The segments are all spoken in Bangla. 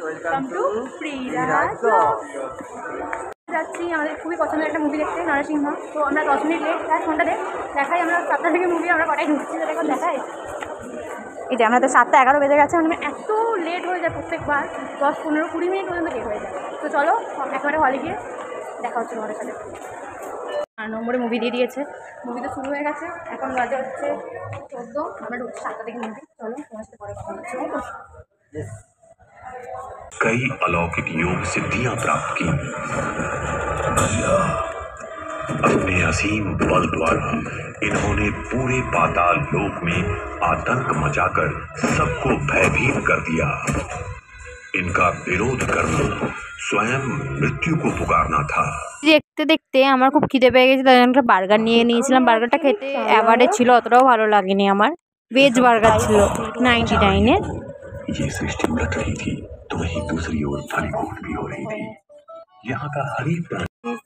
Welcome to প্রিরাজ blog. যাচ্ছি আমাদের খুবই পছন্দের একটা মুভি দেখতে, নরসিংহ। তো আমরা 10 মিনিট লেট, তার ফোনটা দেখাই আমরা 7টা থেকে মুভি আমরা কটায় ঢুকছি সেটা এখন দেখাই। এই যে আমাদের 7টা 11 বেজে গেছে, মানে এত লেট হয়ে যায় প্রত্যেকবার, 10, 15, 20 মিনিট পর্যন্ত লেট হয়ে যায়। তো চলো একবারে হলে গিয়ে দেখা হচ্ছে তোমাদের সাথে। 8 নম্বরে মুভি দিয়ে দিয়েছে, মুভি তো শুরু হয়ে গেছে, এখন বাজে হচ্ছে 14, আমরা ঢুকছি 7টা থেকে মুভি। চলো তোমার সাথে পরে কথা হচ্ছে। कई अलौकिक योग सिद्धियां प्राप्त की। अपने असीम बल द्वारा इन्होंने पूरे पाताल लोक में आतंक मचाकर सबको भयभीत कर दिया। इनका विरोध करना स्वयं मृत्यु को पुकारना था। দেখতে দেখতে আমার খুব খিদে পেয়ে গেছে, তাই জন্য একটা বার্গার নিয়ে নিয়েছিলাম। বার্গারটা খেতে অ্যাভারেজ ছিল, অতটাও ভালো লাগেনি আমার। ভেজ বার্গার ছিল 99-এ। ये सृष्टि उलट रही थी तो वहीं दूसरी ओर फलीभूत भी हो रही थी। यहाँ का हर एक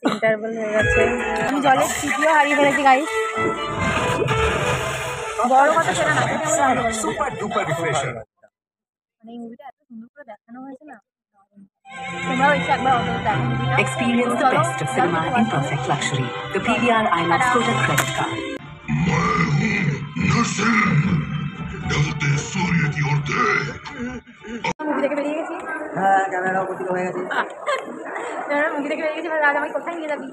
ইন্টারভেল হয়ে গেছে, আমি জলের ছিটিও হারিয়ে ফেলেছি গাইস। বড় কথা সেটা না, সুপার ডুপার রিফ্রেশার। মানে এই মুভিটা এত সুন্দর করে দেখানো হয়েছে না, তোমরাও এসে একবার অন্তত দেখো মুভিটা। Experience the best of cinema in perfect luxury. The PVR IMAX Kotak credit card. Movie দেখে বেরিয়ে গেছি। হ্যাঁ, ক্যামেরা উপস্থিত হয়ে গেছে। মুভি দেখে বেরিয়ে গেছি, রাজ আমাকে কোথায় নিয়ে যাবি?